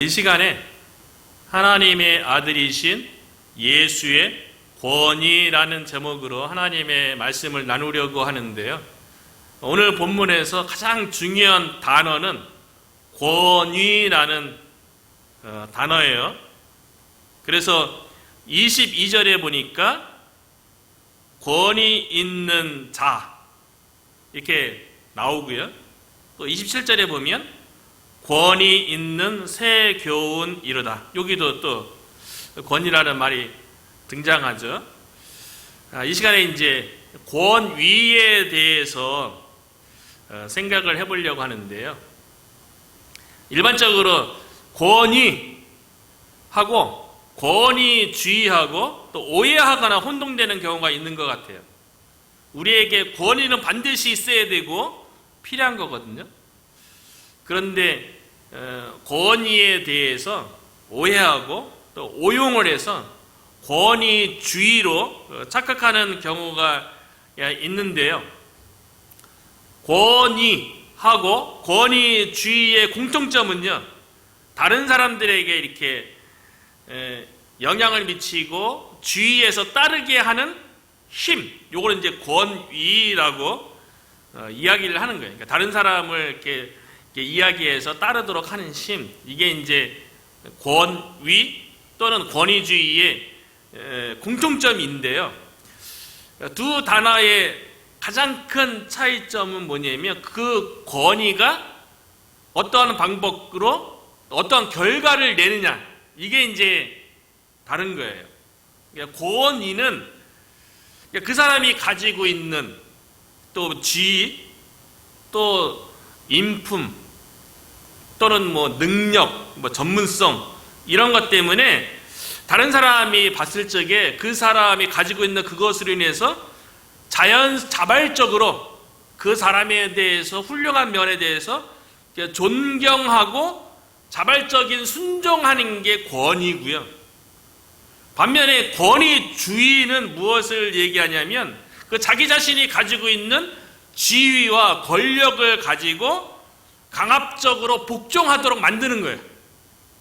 이 시간에 하나님의 아들이신 예수의 권위라는 제목으로 하나님의 말씀을 나누려고 하는데요. 오늘 본문에서 가장 중요한 단어는 권위라는 단어예요. 그래서 22절에 보니까 권위 있는 자 이렇게 나오고요. 또 27절에 보면 권위 있는 새 교훈 이르다. 여기도 또 권위라는 말이 등장하죠. 이 시간에 이제 권위에 대해서 생각을 해보려고 하는데요. 일반적으로 권위하고 권위주의하고 또 오해하거나 혼동되는 경우가 있는 것 같아요. 우리에게 권위는 반드시 있어야 되고 필요한 거거든요. 그런데 권위에 대해서 오해하고 또 오용을 해서 권위주의로 착각하는 경우가 있는데요. 권위하고 권위주의의 공통점은요, 다른 사람들에게 이렇게 영향을 미치고 주의해서 따르게 하는 힘, 요걸 이제 권위라고 이야기를 하는 거예요. 그러니까 다른 사람을 이렇게 이야기해서 따르도록 하는 힘, 이게 이제 권위 또는 권위주의의 공통점인데요. 두 단어의 가장 큰 차이점은 뭐냐면 그 권위가 어떠한 방법으로 어떠한 결과를 내느냐, 이게 이제 다른 거예요. 그러니까 권위는 그 사람이 가지고 있는 또 지위, 또 인품, 또는 능력, 전문성, 이런 것 때문에 다른 사람이 봤을 적에 그 사람이 가지고 있는 그것으로 인해서 자발적으로 그 사람에 대해서, 훌륭한 면에 대해서 존경하고 자발적인 순종하는 게 권위고요. 반면에 권위주의는 무엇을 얘기하냐면 그 자기 자신이 가지고 있는 지위와 권력을 가지고 강압적으로 복종하도록 만드는 거예요.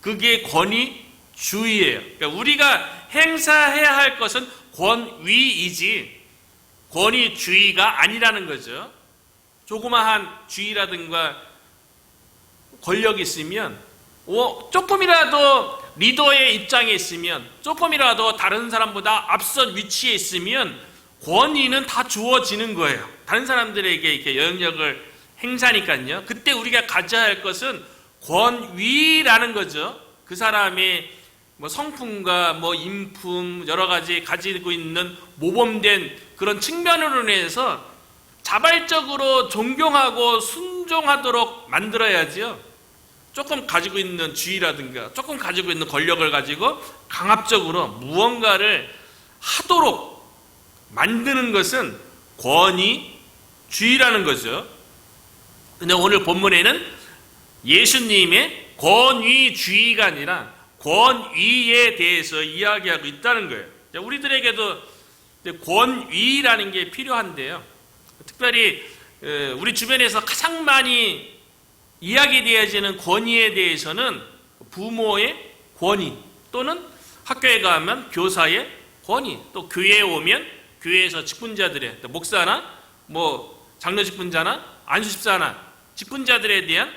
그게 권위주의예요. 그러니까 우리가 행사해야 할 것은 권위이지 권위주의가 아니라는 거죠. 조그마한 주의라든가 권력이 있으면 조금이라도 리더의 입장에 있으면, 조금이라도 다른 사람보다 앞선 위치에 있으면 권위는 다 주어지는 거예요. 다른 사람들에게 이렇게 영향력을 행사니까요. 그때 우리가 가져야 할 것은 권위라는 거죠. 그 사람의 성품과 인품, 여러 가지 가지고 있는 모범된 그런 측면으로 인해서 자발적으로 존경하고 순종하도록 만들어야지요. 조금 가지고 있는 지위라든가 조금 가지고 있는 권력을 가지고 강압적으로 무언가를 하도록 만드는 것은 권위주의라는 거죠. 근데 오늘 본문에는 예수님의 권위주의가 아니라 권위에 대해서 이야기하고 있다는 거예요. 우리들에게도 권위라는 게 필요한데요. 특별히 우리 주변에서 가장 많이 이야기되어지는 권위에 대해서는 부모의 권위, 또는 학교에 가면 교사의 권위, 또 교회에 오면 교회에서 직분자들의, 목사나 장로 직분자나 안수 집사나 직분자들에 대한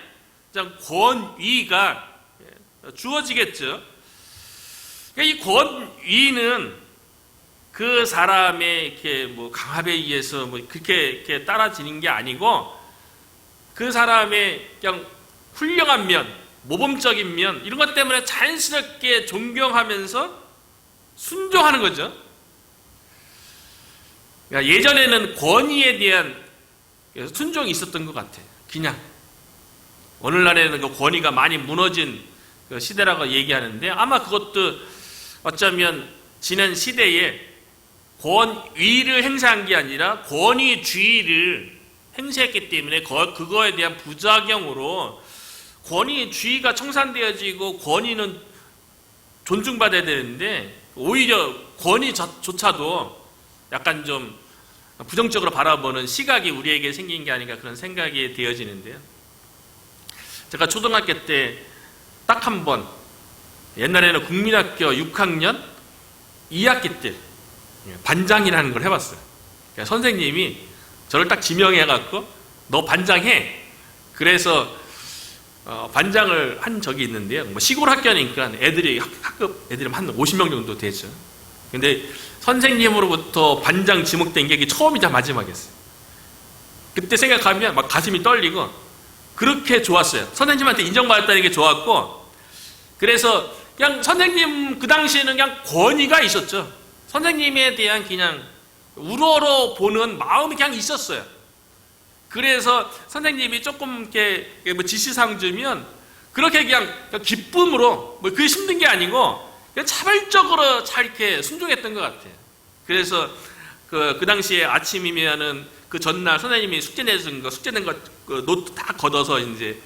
권위가 주어지겠죠. 이 권위는 그 사람의 이렇게 강압에 의해서 그렇게 이렇게 따라지는 게 아니고 그 사람의 그냥 훌륭한 면, 모범적인 면, 이런 것 때문에 자연스럽게 존경하면서 순종하는 거죠. 그러니까 예전에는 권위에 대한 순종이 있었던 것 같아요. 그냥 오늘날에는 그 권위가 많이 무너진 그 시대라고 얘기하는데, 아마 그것도 어쩌면 지난 시대에 권위를 행사한 게 아니라 권위주의를 행사했기 때문에 그거에 대한 부작용으로 권위주의가 청산되어지고 권위는 존중받아야 되는데 오히려 권위조차도 약간 좀 부정적으로 바라보는 시각이 우리에게 생긴 게 아닌가, 그런 생각이 되어지는데요. 제가 초등학교 때 딱 한 번, 옛날에는 국민학교 6학년 2학기 때 반장이라는 걸 해봤어요. 그러니까 선생님이 저를 딱 지명해갖고 너 반장해. 그래서 반장을 한 적이 있는데요. 뭐 시골 학교니까 애들이 학급 애들이 한 50명 정도 되죠. 근데 선생님으로부터 반장 지목된 게 처음이자 마지막이었어요. 그때 생각하면 막 가슴이 떨리고 그렇게 좋았어요. 선생님한테 인정받았다는 게 좋았고, 그래서 그냥 선생님 그 당시에는 그냥 권위가 있었죠. 선생님에 대한 그냥 우러러 보는 마음이 그냥 있었어요. 그래서 선생님이 조금 이렇게 뭐 지시사항 주면 그렇게 그냥 기쁨으로, 뭐 그게 힘든 게 아니고 그냥 자발적으로 잘 이렇게 순종했던 것 같아요. 그래서 그 당시에 아침이면은 그 전날 선생님이 숙제낸 거 그 노트 다 걷어서 이제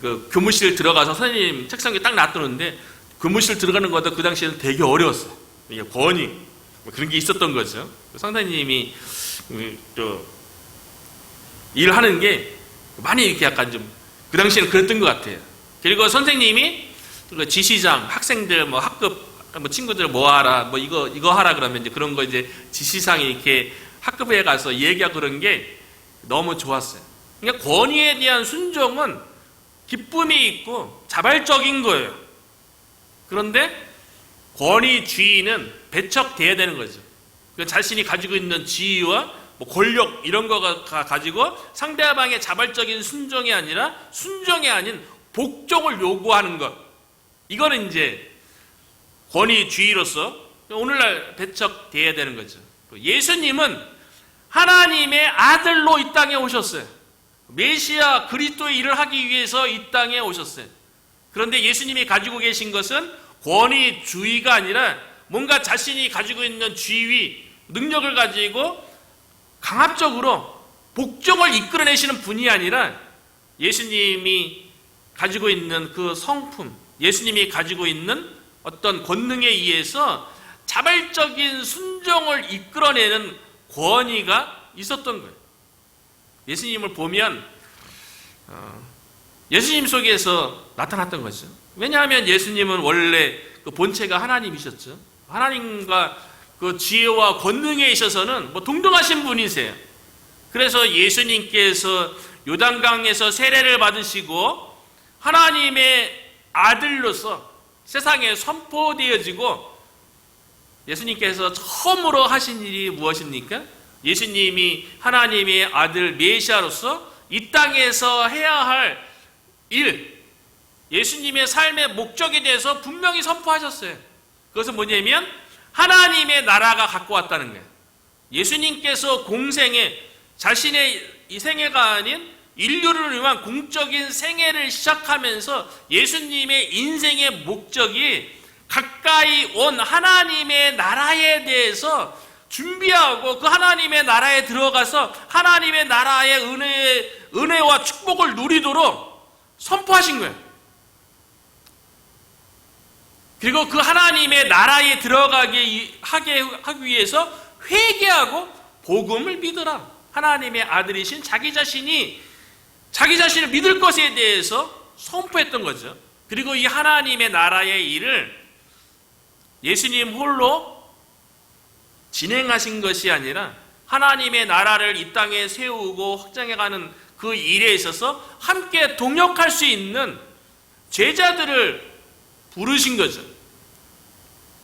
그 교무실 들어가서 선생님 책상에 딱 놔두는데, 교무실 들어가는 것도 그 당시에는 되게 어려웠어요. 이게 권위 뭐 그런 게 있었던 거죠. 선생님이 또 일하는 게 많이 이렇게 약간 좀 그 당시에는 그랬던 것 같아요. 그리고 선생님이 그 지시장 학생들 뭐 학급 뭐 친구들 뭐 하라 뭐 이거 하라 그러면 이제 그런 거 이제 지시상이 이렇게 학급에 가서 얘기하고 그런 게 너무 좋았어요. 그러니까 권위에 대한 순종은 기쁨이 있고 자발적인 거예요. 그런데 권위주의는 배척돼야 되는 거죠. 자신이 가지고 있는 지위와 뭐 권력 이런 거가 가지고 상대방의 자발적인 순종이 아니라 순종이 아닌 복종을 요구하는 것, 이거는 이제 권위주의로서 오늘날 배척돼야 되는 거죠. 예수님은 하나님의 아들로 이 땅에 오셨어요. 메시아 그리스도의 일을 하기 위해서 이 땅에 오셨어요. 그런데 예수님이 가지고 계신 것은 권위주의가 아니라 뭔가 자신이 가지고 있는 지위, 능력을 가지고 강압적으로 복종을 이끌어내시는 분이 아니라 예수님이 가지고 있는 그 성품, 예수님이 가지고 있는 어떤 권능에 의해서 자발적인 순종을 이끌어내는 권위가 있었던 거예요. 예수님을 보면 예수님 속에서 나타났던 거죠. 왜냐하면 예수님은 원래 그 본체가 하나님이셨죠. 하나님과 그 지혜와 권능에 있어서는 뭐 동등하신 분이세요. 그래서 예수님께서 요단강에서 세례를 받으시고 하나님의 아들로서 세상에 선포되어지고, 예수님께서 처음으로 하신 일이 무엇입니까? 예수님이 하나님의 아들 메시아로서 이 땅에서 해야 할 일, 예수님의 삶의 목적에 대해서 분명히 선포하셨어요. 그것은 뭐냐면 하나님의 나라가 갖고 왔다는 거예요. 예수님께서 공생에 자신의 이 생애가 아닌 인류를 위한 공적인 생애를 시작하면서 예수님의 인생의 목적이 가까이 온 하나님의 나라에 대해서 준비하고 그 하나님의 나라에 들어가서 하나님의 나라의 은혜와 축복을 누리도록 선포하신 거예요. 그리고 그 하나님의 나라에 들어가게 하기 위해서 회개하고 복음을 믿으라. 하나님의 아들이신 자기 자신을 믿을 것에 대해서 선포했던 거죠. 그리고 이 하나님의 나라의 일을 예수님 홀로 진행하신 것이 아니라 하나님의 나라를 이 땅에 세우고 확장해가는 그 일에 있어서 함께 동역할 수 있는 제자들을 부르신 거죠.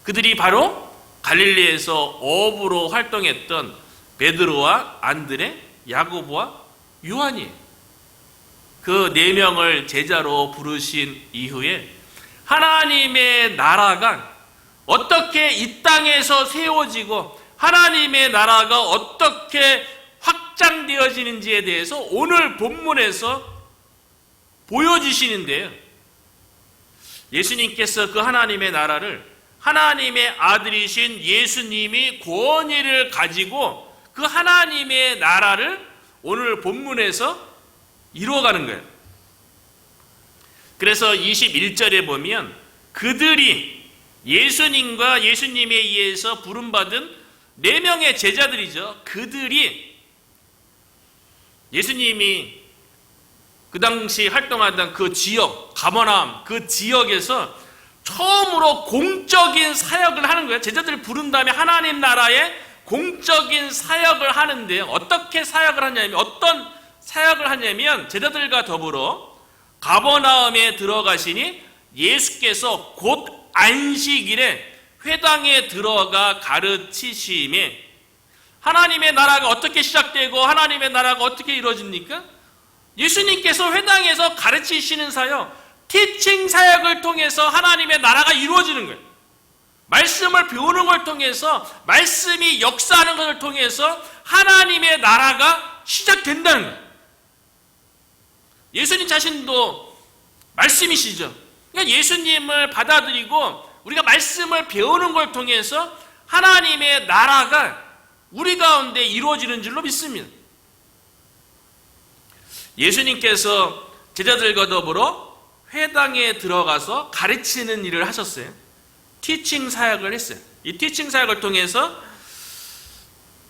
그들이 바로 갈릴리에서 어부로 활동했던 베드로와 안드레, 야고보와 요한이에요. 그 4명을 제자로 부르신 이후에 하나님의 나라가 어떻게 이 땅에서 세워지고 하나님의 나라가 어떻게 확장되어지는지에 대해서 오늘 본문에서 보여주시는데요. 예수님께서 그 하나님의 나라를 하나님의 아들이신 예수님이 권위를 가지고 그 하나님의 나라를 오늘 본문에서 이루어가는 거예요. 그래서 21절에 보면 그들이 예수님과 예수님에 의해서 부름받은 4명의 제자들이죠. 그들이 예수님이 그 당시 활동하던 그 지역, 가버나움 그 지역에서 처음으로 공적인 사역을 하는 거예요. 제자들을 부른 다음에 하나님 나라의 공적인 사역을 하는데, 어떻게 사역을 하냐면, 어떤 사역을 하냐면, 제자들과 더불어 가버나움에 들어가시니 예수께서 곧 안식일에 회당에 들어가 가르치심에, 하나님의 나라가 어떻게 시작되고 하나님의 나라가 어떻게 이루어집니까? 예수님께서 회당에서 가르치시는 사역, 티칭 사역을 통해서 하나님의 나라가 이루어지는 거예요. 말씀을 배우는 걸 통해서, 말씀이 역사하는 것을 통해서 하나님의 나라가 시작된다는 거예요. 예수님 자신도 말씀이시죠. 그러니까 예수님을 받아들이고 우리가 말씀을 배우는 걸 통해서 하나님의 나라가 우리 가운데 이루어지는 줄로 믿습니다. 예수님께서 제자들과 더불어 회당에 들어가서 가르치는 일을 하셨어요. 티칭 사역을 했어요. 이 티칭 사역을 통해서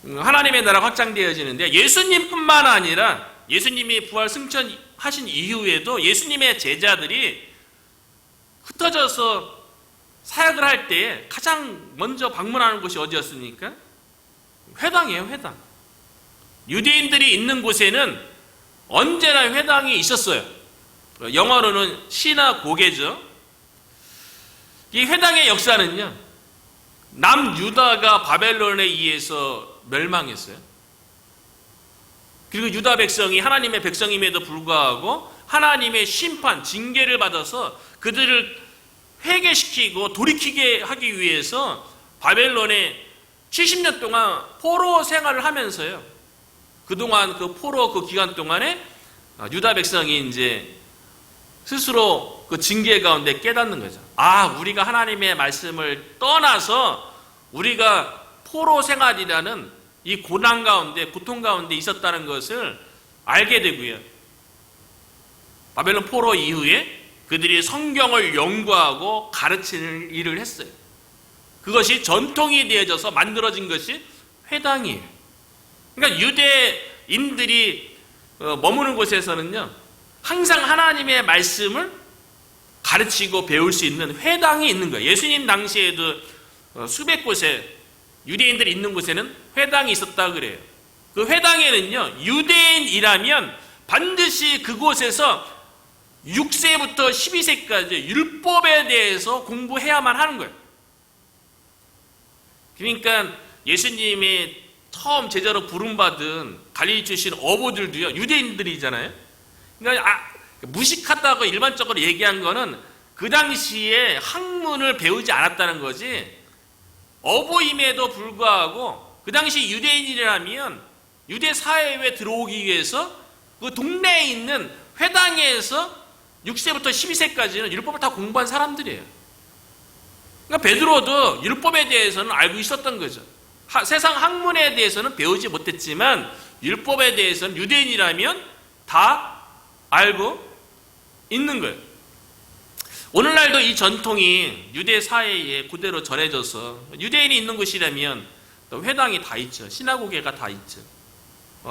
하나님의 나라가 확장되어지는데, 예수님뿐만 아니라 예수님이 부활 승천하신 이후에도 예수님의 제자들이 흩어져서 사역을 할 때 가장 먼저 방문하는 곳이 어디였습니까? 회당이에요, 회당. 유대인들이 있는 곳에는 언제나 회당이 있었어요. 영어로는 시나고게죠. 이 회당의 역사는요, 남유다가 바벨론에 의해서 멸망했어요. 그리고 유다 백성이 하나님의 백성임에도 불구하고 하나님의 심판, 징계를 받아서 그들을 회개시키고 돌이키게 하기 위해서 바벨론에 70년 동안 포로 생활을 하면서요, 그동안 그 포로 그 기간 동안에 유다 백성이 이제 스스로 그 징계 가운데 깨닫는 거죠. 아, 우리가 하나님의 말씀을 떠나서 우리가 포로 생활이라는 이 고난 가운데, 고통 가운데 있었다는 것을 알게 되고요. 바벨론 포로 이후에 그들이 성경을 연구하고 가르치는 일을 했어요. 그것이 전통이 되어져서 만들어진 것이 회당이에요. 그러니까 유대인들이 머무는 곳에서는요, 항상 하나님의 말씀을 가르치고 배울 수 있는 회당이 있는 거예요. 예수님 당시에도 수백 곳에, 유대인들이 있는 곳에는 회당이 있었다 그래요. 그 회당에는요, 유대인이라면 반드시 그곳에서 6세부터 12세까지 율법에 대해서 공부해야만 하는 거예요. 그러니까 예수님이 처음 제자로 부름받은 갈릴리 출신 어부들도요, 유대인들이잖아요. 그러니까 무식하다고 일반적으로 얘기한 거는 그 당시에 학문을 배우지 않았다는 거지, 어부임에도 불구하고 그 당시 유대인이라면 유대 사회에 들어오기 위해서 그 동네에 있는 회당에서 6세부터 12세까지는 율법을 다 공부한 사람들이에요. 그러니까 베드로도 율법에 대해서는 알고 있었던 거죠. 세상 학문에 대해서는 배우지 못했지만 율법에 대해서는 유대인이라면 다 알고 있는 거예요. 오늘날도 이 전통이 유대 사회에 그대로 전해져서 유대인이 있는 곳이라면 또 회당이 다 있죠. 시나고게가 다 있죠.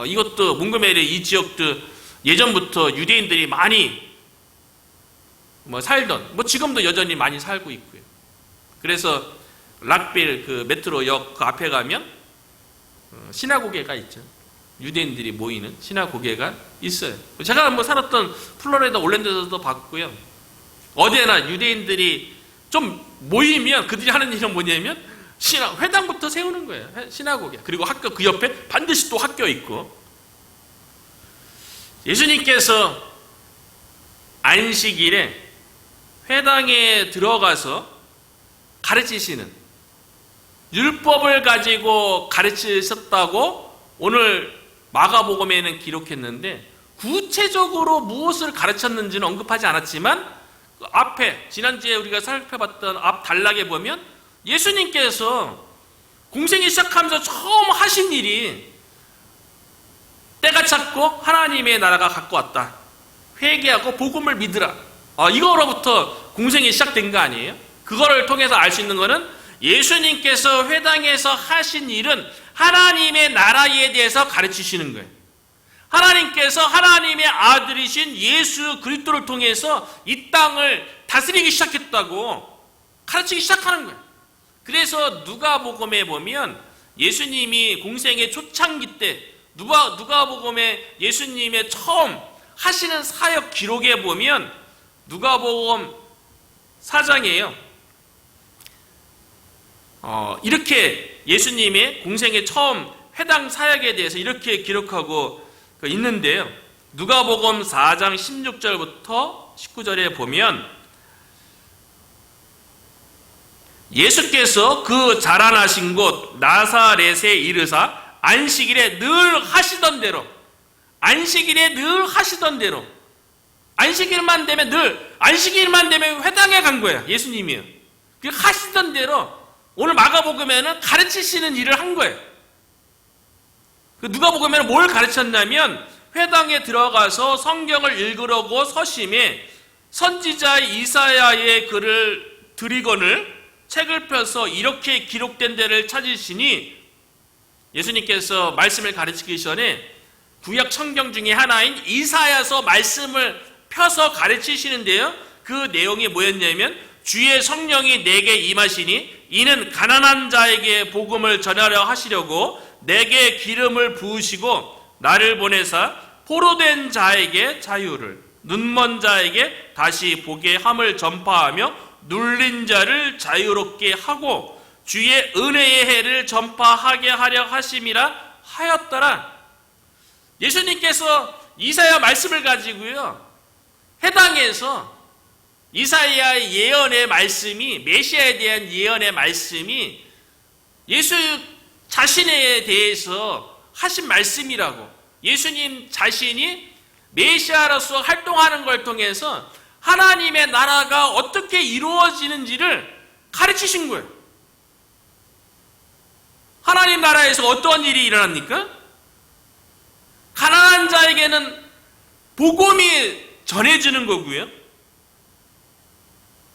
이것도 몽고메리 이 지역도 예전부터 유대인들이 많이 살던, 지금도 여전히 많이 살고 있고요. 그래서 락빌 그 메트로역 그 앞에 가면 시나고게가 있죠. 유대인들이 모이는 시나고게가 있어요. 제가 살았던 플로리다 올랜도에서도 봤고요. 어디나 유대인들이 좀 모이면 그들이 하는 일은 뭐냐면 회당부터 세우는 거예요. 시나고게. 그리고 학교 그 옆에 반드시 또 학교 있고. 예수님께서 안식일에 회당에 들어가서 가르치시는, 율법을 가지고 가르치셨다고 오늘 마가복음에는 기록했는데, 구체적으로 무엇을 가르쳤는지는 언급하지 않았지만 그 앞에 지난주에 우리가 살펴봤던 앞 단락에 보면 예수님께서 공생이 시작하면서 처음 하신 일이 때가 찼고 하나님의 나라가 갖고 왔다, 회개하고 복음을 믿으라, 이거로부터 공생이 시작된 거 아니에요? 그거를 통해서 알 수 있는 거는 예수님께서 회당에서 하신 일은 하나님의 나라에 대해서 가르치시는 거예요. 하나님께서 하나님의 아들이신 예수 그리스도를 통해서 이 땅을 다스리기 시작했다고 가르치기 시작하는 거예요. 그래서 누가복음에 보면 예수님이 공생의 초창기 때 누가복음에 예수님의 처음 하시는 사역 기록에 보면 누가복음 4장이에요. 이렇게 예수님의 공생의 처음 회당 사역에 대해서 이렇게 기록하고 있는데요. 누가복음 4장 16절부터 19절에 보면 예수께서 그 자라나신 곳 나사렛에 이르사 안식일에 늘 하시던 대로 안식일만 되면 회당에 간 거예요. 예수님이요. 그 하시던 대로 오늘 마가복음에는 가르치시는 일을 한 거예요. 누가복음에는 뭘 가르쳤냐면 회당에 들어가서 성경을 읽으려고 서심해 선지자 이사야의 글을 드리거늘 책을 펴서 이렇게 기록된 데를 찾으시니 예수님께서 말씀을 가르치기 전에 구약 성경 중에 하나인 이사야서 말씀을 펴서 가르치시는데요. 그 내용이 뭐였냐면 주의 성령이 내게 임하시니 이는 가난한 자에게 복음을 전하려 하시려고 내게 기름을 부으시고 나를 보내사 포로된 자에게 자유를 눈먼 자에게 다시 보게 함을 전파하며 눌린 자를 자유롭게 하고 주의 은혜의 해를 전파하게 하려 하심이라 하였더라. 예수님께서 이사야 말씀을 가지고요 해당에서 이사야의 예언의 말씀이 메시아에 대한 예언의 말씀이 예수 자신에 대해서 하신 말씀이라고 예수님 자신이 메시아로서 활동하는 걸 통해서 하나님의 나라가 어떻게 이루어지는지를 가르치신 거예요. 하나님 나라에서 어떤 일이 일어납니까? 가난한 자에게는 복음이 전해지는 거고요.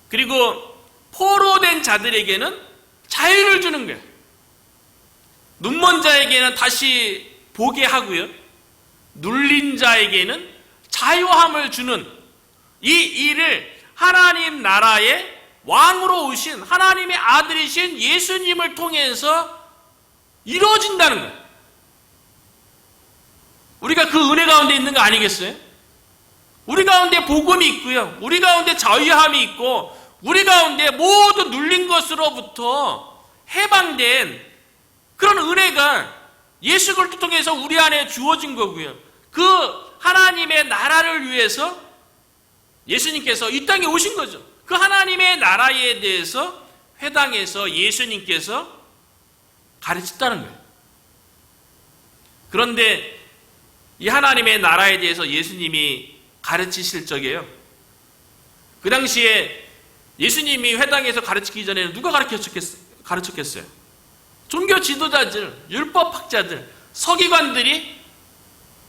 그리고 포로된 자들에게는 자유를 주는 거예요. 눈먼 자에게는 다시 보게 하고요. 눌린 자에게는 자유함을 주는 이 일을 하나님 나라의 왕으로 오신 하나님의 아들이신 예수님을 통해서 이루어진다는 거예요. 우리가 그 은혜 가운데 있는 거 아니겠어요? 우리 가운데 복음이 있고요. 우리 가운데 자유함이 있고 우리 가운데 모두 눌린 것으로부터 해방된 그런 은혜가 예수 그리스도 통해서 우리 안에 주어진 거고요. 그 하나님의 나라를 위해서 예수님께서 이 땅에 오신 거죠. 그 하나님의 나라에 대해서 회당에서 예수님께서 가르쳤다는 거예요. 그런데 이 하나님의 나라에 대해서 예수님이 가르치실 적에요. 그 당시에 예수님이 회당에서 가르치기 전에는 누가 가르쳤겠어요? 종교 지도자들, 율법학자들, 서기관들이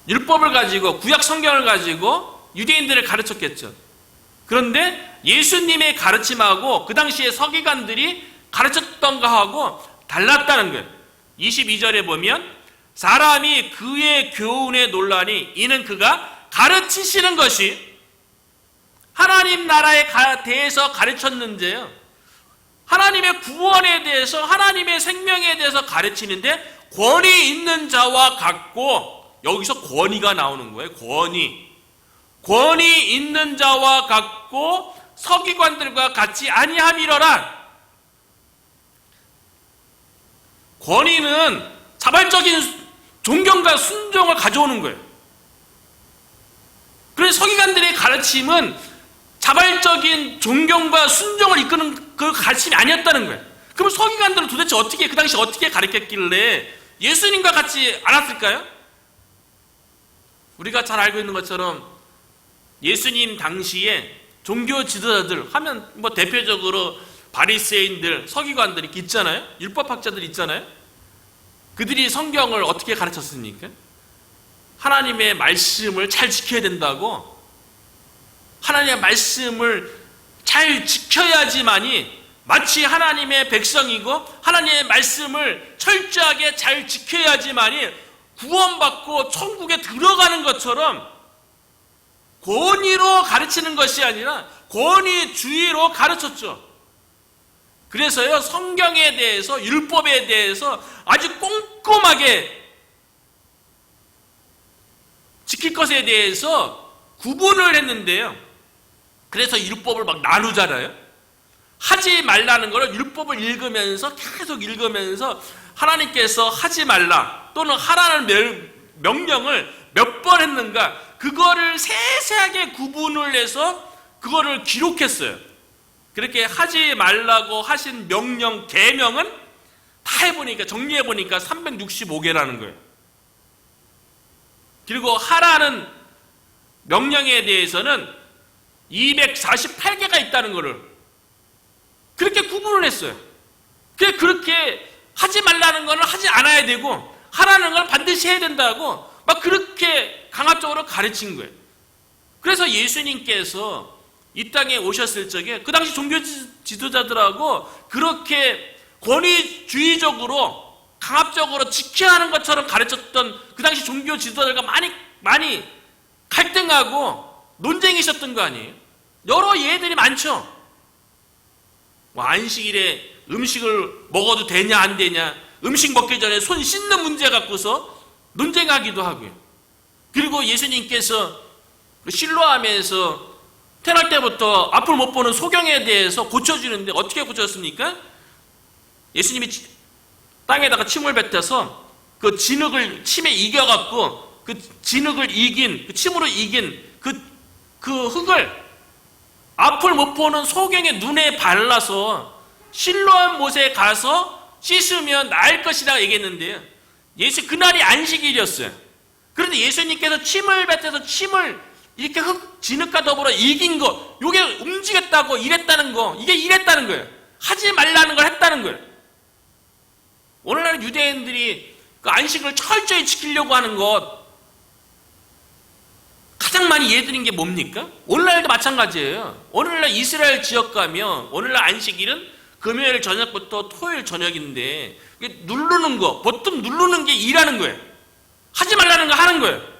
율법을 가지고 구약 성경을 가지고 유대인들을 가르쳤겠죠. 그런데 예수님의 가르침하고 그 당시에 서기관들이 가르쳤던 거하고 달랐다는 거예요. 22절에 보면 사람이 그의 교훈에 놀라니 이는 그가 가르치시는 것이 하나님 나라에 대해서 가르쳤는데요. 하나님의 구원에 대해서 하나님의 생명에 대해서 가르치는데 권위 있는 자와 같고 여기서 권위가 나오는 거예요. 권위 있는 자와 같고 서기관들과 같이 아니함이러라. 권위는 자발적인 존경과 순종을 가져오는 거예요. 그래서 서기관들의 가르침은 자발적인 존경과 순종을 이끄는 그 가르침이 아니었다는 거예요. 그럼 서기관들은 도대체 그 당시 어떻게 가르쳤길래 예수님과 같이 않았을까요? 우리가 잘 알고 있는 것처럼 예수님 당시에 종교 지도자들 하면 대표적으로 바리새인들, 서기관들이 있잖아요. 율법학자들 있잖아요. 그들이 성경을 어떻게 가르쳤습니까? 하나님의 말씀을 잘 지켜야 된다고, 하나님의 말씀을 잘 지켜야지만이 마치 하나님의 백성이고 하나님의 말씀을 철저하게 잘 지켜야지만이 구원받고 천국에 들어가는 것처럼 권위로 가르치는 것이 아니라 권위주의로 가르쳤죠. 그래서요, 성경에 대해서, 율법에 대해서 아주 꼼꼼하게 지킬 것에 대해서 구분을 했는데요. 그래서 율법을 막 나누잖아요. 하지 말라는 것을 율법을 읽으면서 계속 읽으면서 하나님께서 하지 말라 또는 하라는 명령을 몇 번 했는가, 그거를 세세하게 구분을 해서 그거를 기록했어요. 그렇게 하지 말라고 하신 명령, 계명은 다 해보니까, 정리해보니까 365개라는 거예요. 그리고 하라는 명령에 대해서는 248개가 있다는 것을 그렇게 구분을 했어요. 그렇게 하지 말라는 거는 하지 않아야 되고 하라는 건 반드시 해야 된다고 막 그렇게 강압적으로 가르친 거예요. 그래서 예수님께서 이 땅에 오셨을 적에 그 당시 종교 지도자들하고 그렇게 권위주의적으로 강압적으로 지켜야 하는 것처럼 가르쳤던 그 당시 종교 지도자들과 많이 갈등하고 논쟁이 있었던 거 아니에요? 여러 예들이 많죠. 뭐 안식일에 음식을 먹어도 되냐 안 되냐, 음식 먹기 전에 손 씻는 문제 갖고서 논쟁하기도 하고요. 그리고 예수님께서 실로암에서 태어날 때부터 앞을 못 보는 소경에 대해서 고쳐주는데 어떻게 고쳤습니까? 예수님이 땅에다가 침을 뱉어서 그 진흙을 침에 이겨갖고 그 진흙을 이긴, 그 침으로 이긴 그 흙을 앞을 못 보는 소경의 눈에 발라서 실로암 못에 가서 씻으면 나을 것이라고 얘기했는데요. 그날이 안식일이었어요. 그런데 예수님께서 침을 뱉어서 침을 이렇게 진흙과 더불어 이긴 거, 이게 움직였다고 이랬다는 거, 이게 이랬다는 거예요. 하지 말라는 걸 했다는 거예요. 오늘날 유대인들이 그 안식을 철저히 지키려고 하는 것, 가장 많이 예드린 게 뭡니까? 오늘날도 마찬가지예요. 오늘날 이스라엘 지역 가면 오늘날 안식일은 금요일 저녁부터 토요일 저녁인데 누르는 거, 보통 누르는 게 일하는 거예요. 하지 말라는 거 하는 거예요.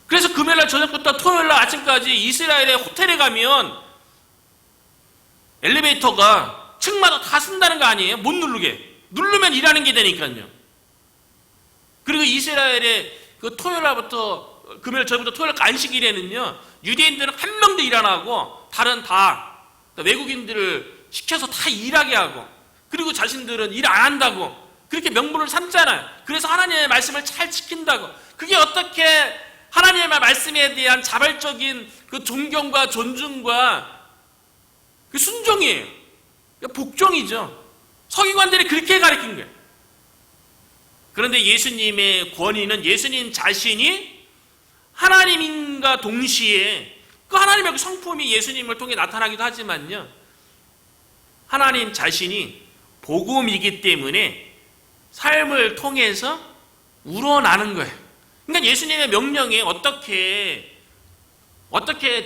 그래서 금요일날 저녁부터 토요일날 아침까지 이스라엘의 호텔에 가면 엘리베이터가 층마다 다 쓴다는 거 아니에요? 못 누르게. 누르면 일하는 게 되니까요. 그리고 이스라엘의 그 토요일날부터 금요일 저녁부터 토요일까지 안식일에는요, 유대인들은 한 명도 일 안 하고 다른 다 외국인들을 시켜서 다 일하게 하고, 그리고 자신들은 일 안 한다고 그렇게 명분을 삼잖아요. 그래서 하나님의 말씀을 잘 지킨다고. 그게 어떻게 하나님의 말씀에 대한 자발적인 그 존경과 존중과 그 순종이에요. 복종이죠. 서기관들이 그렇게 가르친 거예요. 그런데 예수님의 권위는 예수님 자신이 하나님인가 동시에 그 하나님의 성품이 예수님을 통해 나타나기도 하지만요, 하나님 자신이 복음이기 때문에 삶을 통해서 우러나는 거예요. 그러니까 예수님의 명령에 어떻게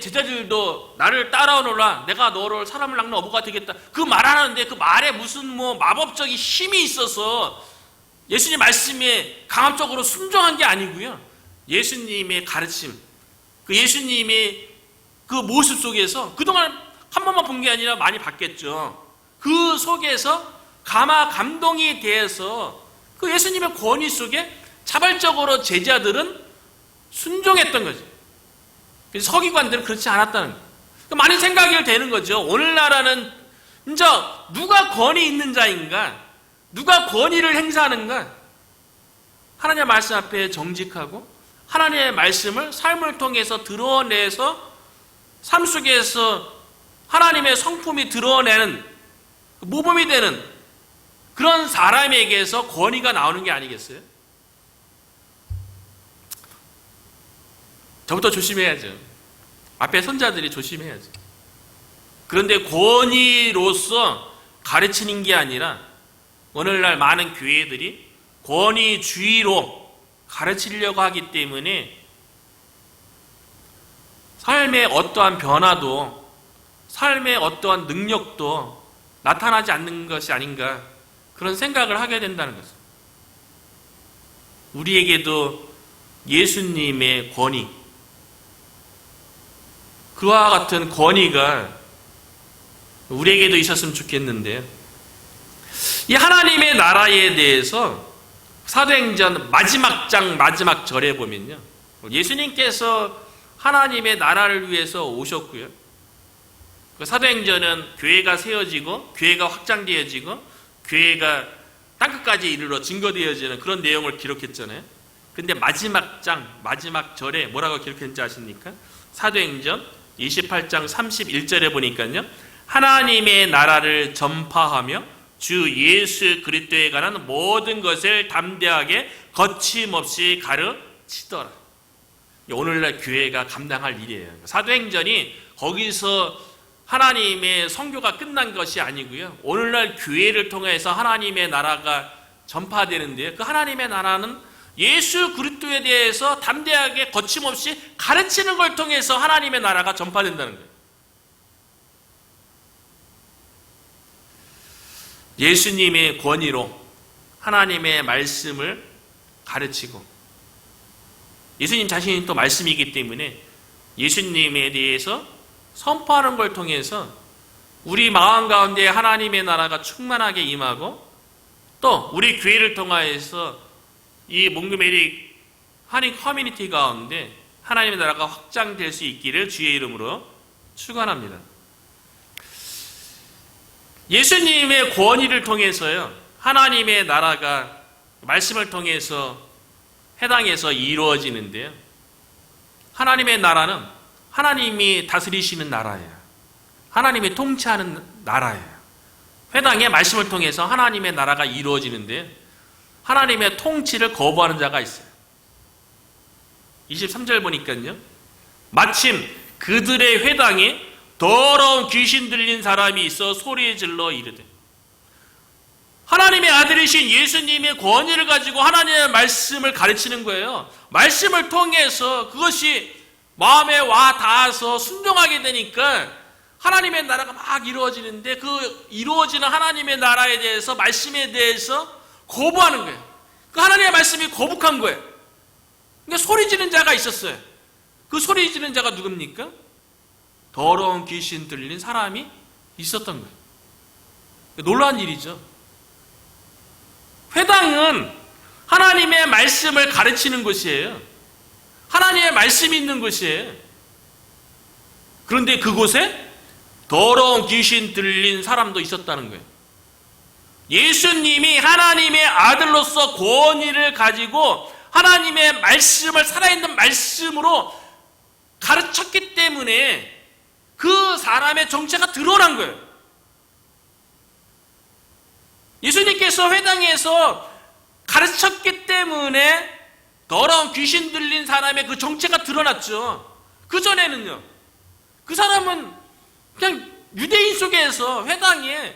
제자들도 나를 따라오너라, 내가 너를 사람을 낚는 어부가 되겠다, 그 말하는데 그 말에 무슨 마법적인 힘이 있어서 예수님 말씀에 강압적으로 순종한 게 아니고요, 예수님의 가르침, 그 예수님의 그 모습 속에서 그동안 한 번만 본 게 아니라 많이 봤겠죠. 그 속에서 감동이 돼서 그 예수님의 권위 속에 자발적으로 제자들은 순종했던 거죠. 그래서 서기관들은 그렇지 않았다는 거예요. 많은 생각이 되는 거죠. 오늘날은 이제 누가 권위 있는 자인가, 누가 권위를 행사하는가? 하나님의 말씀 앞에 정직하고 하나님의 말씀을 삶을 통해서 드러내서 삶 속에서 하나님의 성품이 드러내는 모범이 되는 그런 사람에게서 권위가 나오는 게 아니겠어요? 저부터 조심해야죠. 앞에 선자들이 조심해야죠. 그런데 권위로서 가르치는 게 아니라 오늘날 많은 교회들이 권위주의로 가르치려고 하기 때문에 삶의 어떠한 변화도, 삶의 어떠한 능력도 나타나지 않는 것이 아닌가, 그런 생각을 하게 된다는 것입니다. 우리에게도 예수님의 권위, 그와 같은 권위가 우리에게도 있었으면 좋겠는데요. 이 하나님의 나라에 대해서 사도행전 마지막 장 마지막 절에 보면요, 예수님께서 하나님의 나라를 위해서 오셨고요, 그 사도행전은 교회가 세워지고 교회가 확장되어지고 교회가 땅끝까지 이르러 증거되어지는 그런 내용을 기록했잖아요. 근데 마지막 장 마지막 절에 뭐라고 기록했는지 아십니까? 사도행전 28장 31절에 보니까요, 하나님의 나라를 전파하며 주 예수 그리스도에 관한 모든 것을 담대하게 거침없이 가르치더라. 오늘날 교회가 감당할 일이에요. 사도행전이 거기서 하나님의 선교가 끝난 것이 아니고요, 오늘날 교회를 통해서 하나님의 나라가 전파되는데요, 그 하나님의 나라는 예수 그리스도에 대해서 담대하게 거침없이 가르치는 걸 통해서 하나님의 나라가 전파된다는 거예요. 예수님의 권위로 하나님의 말씀을 가르치고, 예수님 자신이 또 말씀이기 때문에 예수님에 대해서 선포하는 걸 통해서 우리 마음 가운데 하나님의 나라가 충만하게 임하고, 또 우리 교회를 통하여서 이 몽고메리 한인 커뮤니티 가운데 하나님의 나라가 확장될 수 있기를 주의 이름으로 축원합니다. 예수님의 권위를 통해서요, 하나님의 나라가 말씀을 통해서 해당해서 이루어지는데요, 하나님의 나라는 하나님이 다스리시는 나라예요. 하나님이 통치하는 나라예요. 회당의 말씀을 통해서 하나님의 나라가 이루어지는데 하나님의 통치를 거부하는 자가 있어요. 23절 보니까요, 마침 그들의 회당에 더러운 귀신 들린 사람이 있어 소리 질러 이르되, 하나님의 아들이신 예수님의 권위를 가지고 하나님의 말씀을 가르치는 거예요. 말씀을 통해서 그것이 마음에 와 닿아서 순종하게 되니까 하나님의 나라가 막 이루어지는데, 그 이루어지는 하나님의 나라에 대해서, 말씀에 대해서 거부하는 거예요. 그 하나님의 말씀이 거북한 거예요. 그러니까 소리 지르는 자가 있었어요. 그 소리 지르는 자가 누굽니까? 더러운 귀신 들린 사람이 있었던 거예요. 놀라운 일이죠. 회당은 하나님의 말씀을 가르치는 곳이에요. 하나님의 말씀이 있는 곳이에요. 그런데 그곳에 더러운 귀신 들린 사람도 있었다는 거예요. 예수님이 하나님의 아들로서 권위를 가지고 하나님의 말씀을 살아있는 말씀으로 가르쳤기 때문에 그 사람의 정체가 드러난 거예요. 예수님께서 회당에서 가르쳤기 때문에 더러운 귀신 들린 사람의 그 정체가 드러났죠. 그전에는요, 그 사람은 그냥 유대인 속에서 회당에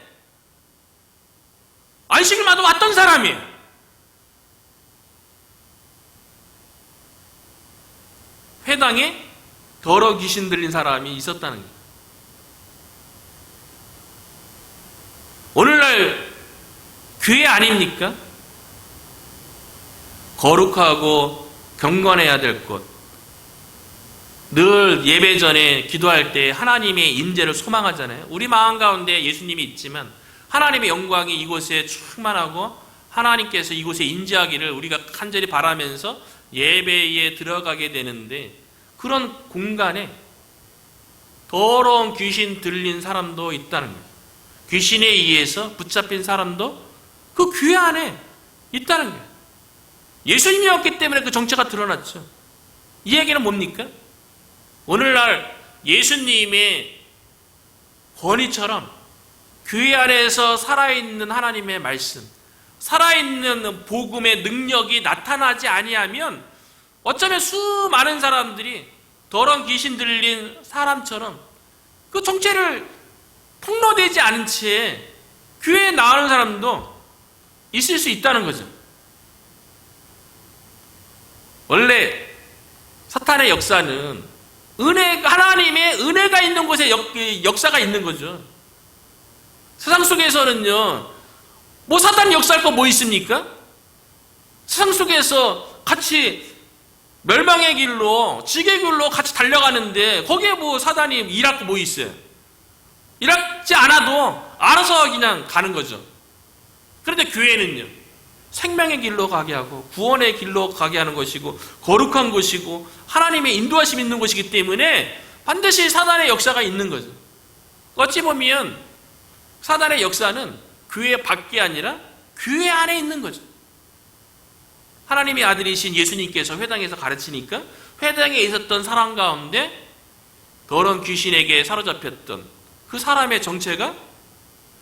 안식을 받아 왔던 사람이에요. 회당에 더러운 귀신 들린 사람이 있었다는 거예요. 오늘날 교회 아닙니까? 거룩하고 경건해야 될 곳, 늘 예배 전에 기도할 때 하나님의 임재를 소망하잖아요. 우리 마음 가운데 예수님이 있지만 하나님의 영광이 이곳에 충만하고 하나님께서 이곳에 임재하기를 우리가 간절히 바라면서 예배에 들어가게 되는데, 그런 공간에 더러운 귀신 들린 사람도 있다는 거예요. 귀신에 의해서 붙잡힌 사람도 그 교회 안에 있다는 거예요. 예수님이었기 때문에 그 정체가 드러났죠. 이 얘기는 뭡니까? 오늘날 예수님의 권위처럼 교회 안에서 살아있는 하나님의 말씀, 살아있는 복음의 능력이 나타나지 아니하면 어쩌면 수많은 사람들이 더러운 귀신 들린 사람처럼 그 정체를 폭로되지 않은 채 교회에 나오는 사람도 있을 수 있다는 거죠. 원래 사탄의 역사는 하나님의 은혜가 있는 곳에 역사가 있는 거죠. 세상 속에서는요, 뭐 사탄이 역사할 거 뭐 있습니까? 세상 속에서 같이 멸망의 길로, 지옥의 길로 같이 달려가는데 거기에 뭐 사단이 일할 거 뭐 있어요? 일하지 않아도 알아서 그냥 가는 거죠. 그런데 교회는요, 생명의 길로 가게 하고 구원의 길로 가게 하는 것이고 거룩한 곳이고 하나님의 인도하심이 있는 곳이기 때문에 반드시 사단의 역사가 있는 거죠. 어찌 보면 사단의 역사는 교회 밖이 아니라 교회 안에 있는 거죠. 하나님의 아들이신 예수님께서 회당에서 가르치니까 회당에 있었던 사람 가운데 더러운 귀신에게 사로잡혔던 그 사람의 정체가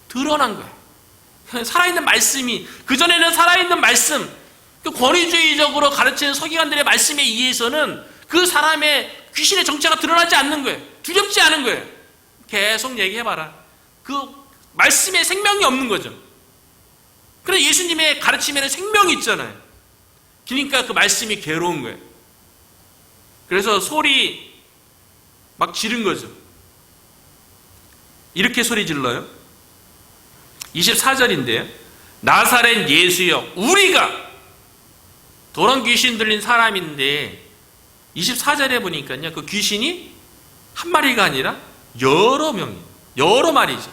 드러난 거예요. 살아있는 말씀이, 그전에는 살아있는 말씀, 그 권위주의적으로 가르치는 서기관들의 말씀에 의해서는 그 사람의 귀신의 정체가 드러나지 않는 거예요. 두렵지 않은 거예요. 계속 얘기해봐라. 그 말씀에 생명이 없는 거죠. 그런데 예수님의 가르침에는 생명이 있잖아요. 그러니까 그 말씀이 괴로운 거예요. 그래서 소리 막 지른 거죠. 이렇게 소리 질러요. 24절인데요. 나사렛 예수여, 우리가 더러운 귀신 들린 사람인데 24절에 보니까요, 그 귀신이 한 마리가 아니라 여러 명이에요. 여러 마리죠.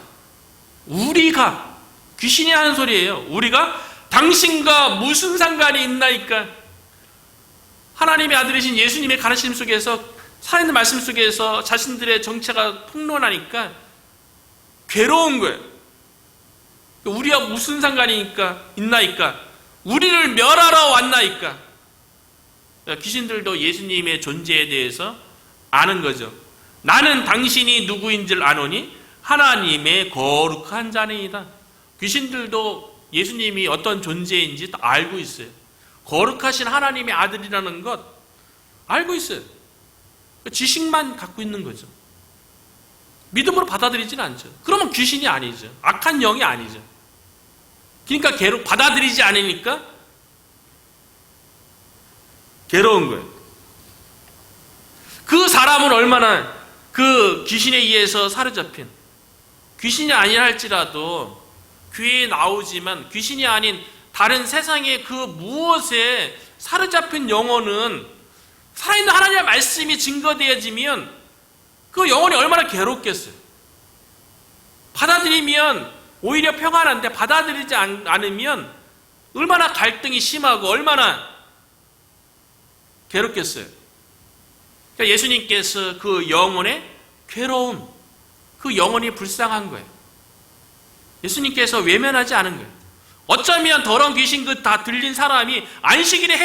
우리가, 귀신이 하는 소리예요. 우리가 당신과 무슨 상관이 있나이까? 하나님의 아들이신 예수님의 가르침 속에서, 살아있는 말씀 속에서 자신들의 정체가 폭로나니까 괴로운 거예요. 우리와 무슨 상관이 있나이까? 우리를 멸하러 왔나이까? 귀신들도 예수님의 존재에 대해서 아는 거죠. 나는 당신이 누구인 줄 아노니 하나님의 거룩한 자니이다. 귀신들도 예수님이 어떤 존재인지 다 알고 있어요. 거룩하신 하나님의 아들이라는 것 알고 있어요. 지식만 갖고 있는 거죠. 믿음으로 받아들이지는 않죠. 그러면 귀신이 아니죠. 악한 영이 아니죠. 그러니까 받아들이지 않으니까 괴로운 거예요. 그 사람은 얼마나 그 귀신에 의해서 사로잡힌, 귀신이 아니라 할지라도 교회에 나오지만 귀신이 아닌 다른 세상의 그 무엇에 사로잡힌 영혼은 살아있는 하나님의 말씀이 증거되어지면 그 영혼이 얼마나 괴롭겠어요. 받아들이면 오히려 평안한데 받아들이지 않으면 얼마나 갈등이 심하고 얼마나 괴롭겠어요. 그러니까 예수님께서 그 영혼의 괴로움, 그 영혼이 불쌍한 거예요. 예수님께서 외면하지 않은 거예요. 어쩌면 더러운 귀신 그 다 들린 사람이 안식일에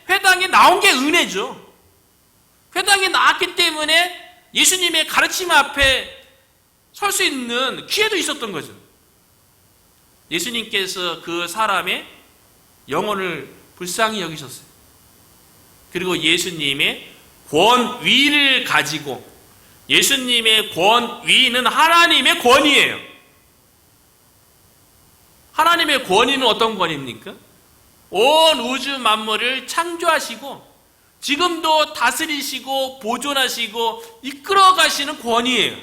회당에 나온 게 은혜죠. 회당에 나왔기 때문에 예수님의 가르침 앞에 설 수 있는 기회도 있었던 거죠. 예수님께서 그 사람의 영혼을 불쌍히 여기셨어요. 그리고 예수님의 권위를 가지고, 예수님의 권위는 하나님의 권위예요. 하나님의 권위는 어떤 권위입니까? 온 우주 만물을 창조하시고 지금도 다스리시고 보존하시고 이끌어 가시는 권위예요.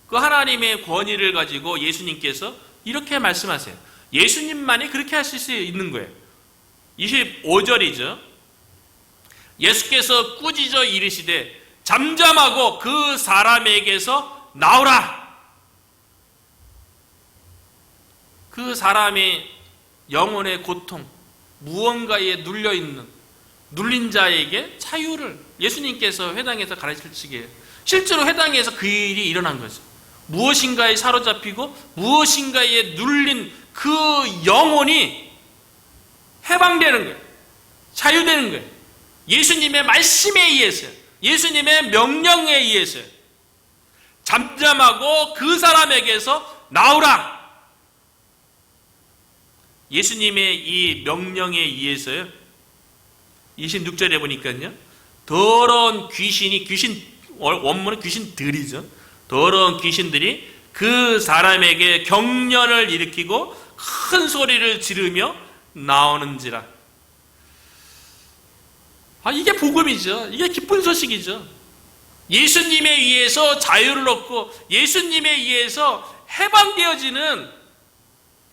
그 하나님의 권위를 가지고 예수님께서 이렇게 말씀하세요. 예수님만이 그렇게 하실 수 있는 거예요. 25절이죠. 예수께서 꾸짖어 이르시되 잠잠하고 그 사람에게서 나오라. 그 사람의 영혼의 고통, 무언가에 눌린 자에게 자유를 예수님께서 회당에서 가르치시기에, 실제로 회당에서 그 일이 일어난 거죠. 무엇인가에 사로잡히고 무엇인가에 눌린 그 영혼이 해방되는 거예요. 자유되는 거예요. 예수님의 말씀에 의해서요. 예수님의 명령에 의해서요. 잠잠하고 그 사람에게서 나오라. 예수님의 이 명령에 의해서요. 26절에 보니까요. 더러운 귀신이, 원문은 귀신들이죠. 더러운 귀신들이 그 사람에게 경련을 일으키고 큰 소리를 지르며 나오는지라. 이게 복음이죠. 이게 기쁜 소식이죠. 예수님에 의해서 자유를 얻고 예수님에 의해서 해방되어지는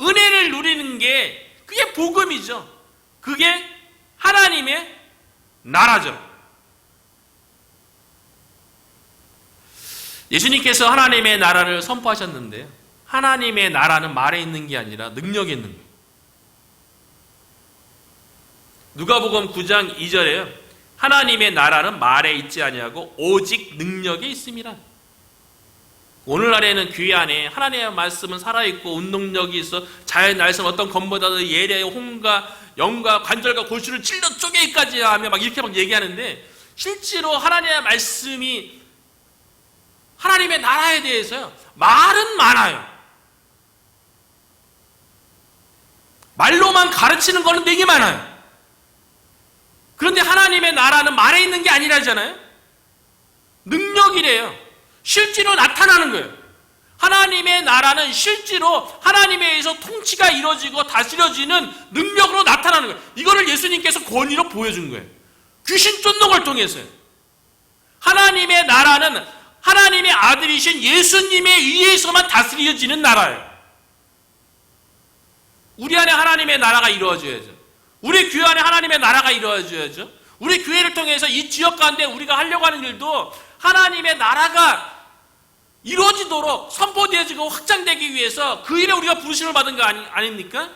은혜를 누리는 게 그게 복음이죠. 그게 하나님의 나라죠. 예수님께서 하나님의 나라를 선포하셨는데요. 하나님의 나라는 말에 있는 게 아니라 능력에 있는 거예요. 누가복음 9장 2절에요. 하나님의 나라는 말에 있지 아니하고 오직 능력에 있습니다. 오늘날에는 교회 안에 하나님의 말씀은 살아있고 운동력이 있어 자연 날선 어떤 것보다도 예리하여 홍과 영과 관절과 골수를 찔러 쪼개기까지 하며 막 이렇게 막 얘기하는데 실제로 하나님의 말씀이 하나님의 나라에 대해서요 말은 많아요. 말로만 가르치는 거는 되게 많아요. 그런데 하나님의 나라는 말에 있는 게 아니라잖아요. 능력이래요. 실제로 나타나는 거예요. 하나님의 나라는 실제로 하나님에 의해서 통치가 이루어지고 다스려지는 능력으로 나타나는 거예요. 이거를 예수님께서 권위로 보여준 거예요. 귀신 쫓는 걸 통해서요. 하나님의 나라는 하나님의 아들이신 예수님에 의해서만 다스려지는 나라예요. 우리 안에 하나님의 나라가 이루어져야죠. 우리 교회 안에 하나님의 나라가 이루어져야죠. 우리 교회를 통해서 이 지역 가운데 우리가 하려고 하는 일도 하나님의 나라가 이루어지도록 선포되어지고 확장되기 위해서 그 일에 우리가 부르심을 받은 거 아닙니까?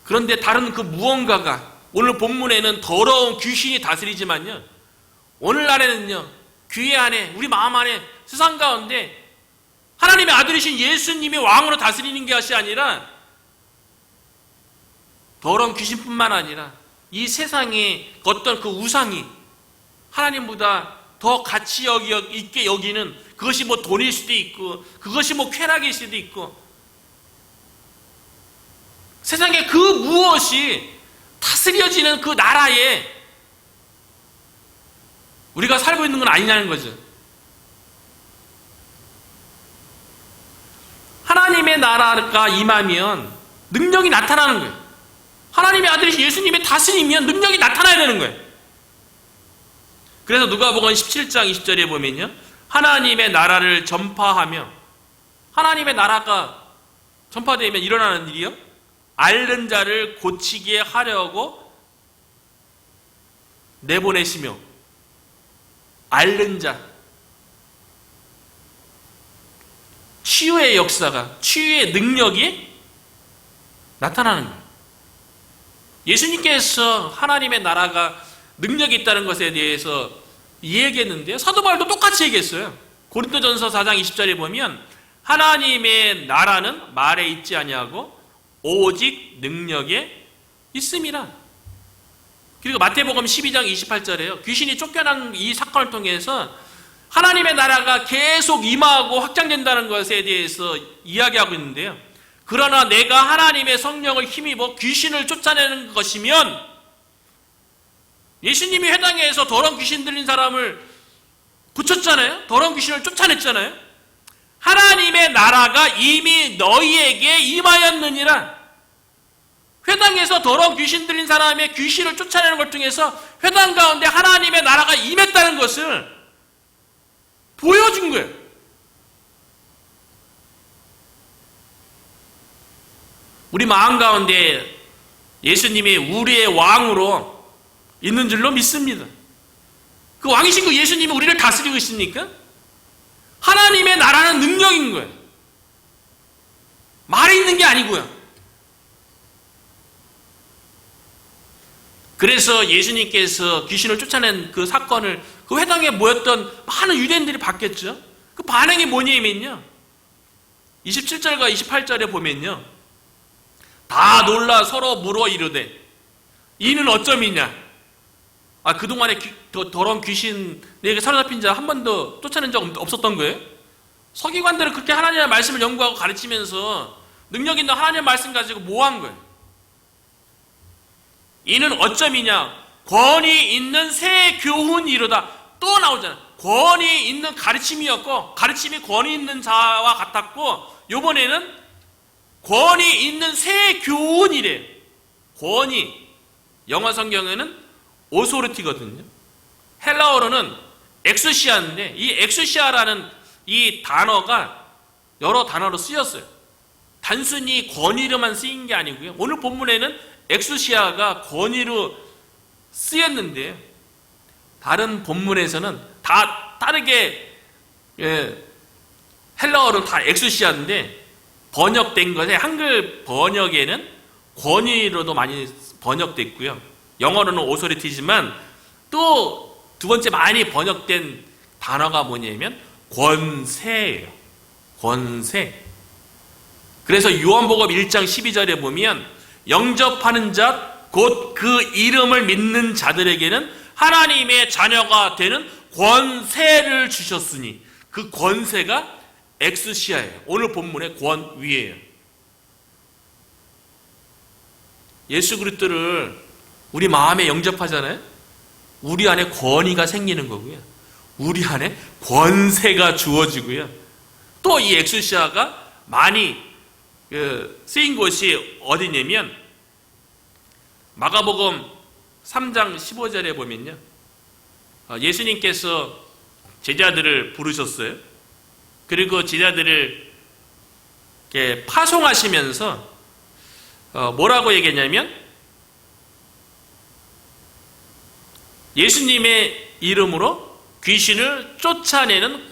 그런데 다른 그 무언가가 오늘 본문에는 더러운 귀신이 다스리지만요. 오늘날에는요. 교회 안에 우리 마음 안에 세상 가운데 하나님의 아들이신 예수님이 왕으로 다스리는 것이 아니라 더러운 귀신뿐만 아니라 이 세상에 어떤 그 우상이 하나님보다 더 가치 있게 여기는 그것이 뭐 돈일 수도 있고 그것이 뭐 쾌락일 수도 있고 세상에 그 무엇이 다스려지는 그 나라에 우리가 살고 있는 건 아니냐는 거죠. 하나님의 나라가 임하면 능력이 나타나는 거예요. 하나님의 아들이신 예수님의 다스리면 능력이 나타나야 되는 거예요. 그래서 누가복음 17장 20절에 보면요. 하나님의 나라를 전파하며 하나님의 나라가 전파되면 일어나는 일이요. 앓는 자를 고치게 하려고 내보내시며 앓는 자 치유의 역사가 치유의 능력이 나타나는 거예요. 예수님께서 하나님의 나라가 능력이 있다는 것에 대해서 얘기했는데요. 사도 바울도 똑같이 얘기했어요. 고린도전서 4장 20절에 보면 하나님의 나라는 말에 있지 아니하고 오직 능력에 있음이라. 그리고 마태복음 12장 28절에요. 귀신이 쫓겨난 이 사건을 통해서 하나님의 나라가 계속 임하고 확장된다는 것에 대해서 이야기하고 있는데요. 그러나 내가 하나님의 성령을 힘입어 귀신을 쫓아내는 것이면 예수님이 회당에서 더러운 귀신 들린 사람을 고쳤잖아요. 더러운 귀신을 쫓아냈잖아요. 하나님의 나라가 이미 너희에게 임하였느니라. 회당에서 더러운 귀신 들린 사람의 귀신을 쫓아내는 걸 통해서 회당 가운데 하나님의 나라가 임했다는 것을 보여준 거예요. 우리 마음 가운데 예수님이 우리의 왕으로 있는 줄로 믿습니다. 그 왕이신 그 예수님이 우리를 다스리고 있습니까? 하나님의 나라는 능력인 거예요. 말에 있는 게 아니고요. 그래서 예수님께서 귀신을 쫓아낸 그 사건을 그 회당에 모였던 많은 유대인들이 봤겠죠. 그 반응이 뭐냐면요. 27절과 28절에 보면요. 다 놀라 서로 물어 이르되 이는 어쩌미냐. 그동안에 더러운 귀신에게 사로잡힌 자 한 번도 쫓아낸 적 없었던 거예요? 서기관들은 그렇게 하나님의 말씀을 연구하고 가르치면서 능력 있는 하나님의 말씀 가지고 뭐 한 거예요? 이는 어쩌미냐. 권위 있는 새 교훈이로다. 또 나오잖아요. 권위 있는 가르침이었고 가르침이 권위 있는 자와 같았고 이번에는 권위 있는 새 교훈이래. 권위. 영어 성경에는 오소리티거든요. 헬라어로는 엑수시아인데 이 엑수시아라는 이 단어가 여러 단어로 쓰였어요. 단순히 권위로만 쓰인 게 아니고요. 오늘 본문에는 엑수시아가 권위로 쓰였는데 다른 본문에서는 다 다르게 헬라어로 다 엑수시아인데 번역된 것에 한글 번역에는 권위로도 많이 번역됐고요. 영어로는 오소리티지만 또 두 번째 많이 번역된 단어가 뭐냐면 권세예요. 권세. 그래서 요한복음 1장 12절에 보면 영접하는 자 곧 그 이름을 믿는 자들에게는 하나님의 자녀가 되는 권세를 주셨으니 그 권세가 엑스시아예요. 오늘 본문의 권위예요. 예수 그리스도를 우리 마음에 영접하잖아요. 우리 안에 권위가 생기는 거고요. 우리 안에 권세가 주어지고요. 또 이 엑스시아가 많이 쓰인 곳이 어디냐면 마가복음 3장 15절에 보면요. 예수님께서 제자들을 부르셨어요. 그리고 제자들을 이렇게 파송하시면서 뭐라고 얘기했냐면 예수님의 이름으로 귀신을 쫓아내는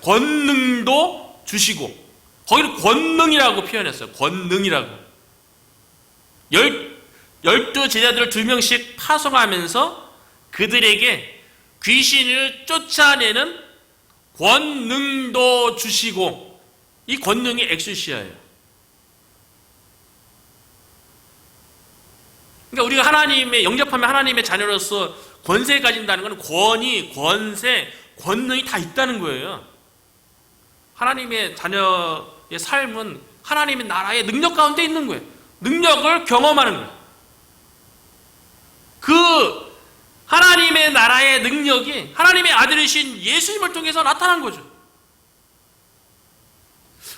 권능도 주시고 거기를 권능이라고 표현했어요. 권능이라고. 12 제자들을 2명씩 파송하면서 그들에게 귀신을 쫓아내는 권능도 주시고 이 권능이 엑수시아예요. 그러니까 우리가 하나님의 영접하면 하나님의 자녀로서 권세 가진다는 것은 권위, 권세, 권능이 다 있다는 거예요. 하나님의 자녀의 삶은 하나님의 나라의 능력 가운데 있는 거예요. 능력을 경험하는 거예요. 그 하나님의 나라의 능력이 하나님의 아들이신 예수님을 통해서 나타난 거죠.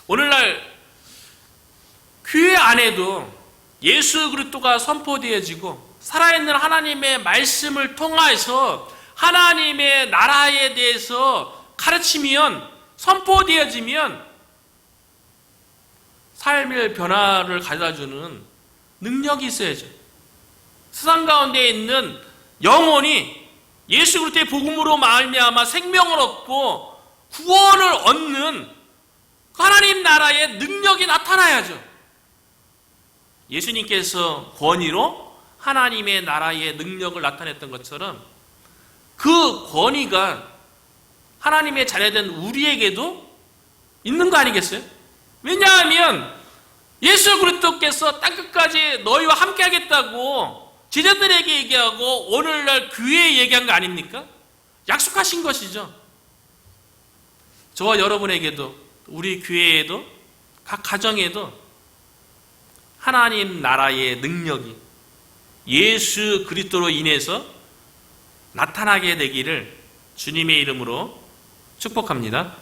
오늘날 교회 안에도 예수 그리스도가 선포되어지고 살아있는 하나님의 말씀을 통해서 하나님의 나라에 대해서 가르치면 선포되어지면 삶의 변화를 가져다주는 능력이 있어야죠. 세상 가운데 있는 영혼이 예수 그리스도의 복음으로 말미암아 생명을 얻고 구원을 얻는 하나님 나라의 능력이 나타나야죠. 예수님께서 권위로 하나님의 나라의 능력을 나타냈던 것처럼 그 권위가 하나님의 자녀된 우리에게도 있는 거 아니겠어요? 왜냐하면 예수 그리스도께서 땅끝까지 너희와 함께 하겠다고 제자들에게 얘기하고 오늘날 교회에 얘기한 거 아닙니까? 약속하신 것이죠. 저와 여러분에게도 우리 교회에도 각 가정에도 하나님 나라의 능력이 예수 그리스도로 인해서 나타나게 되기를 주님의 이름으로 축복합니다.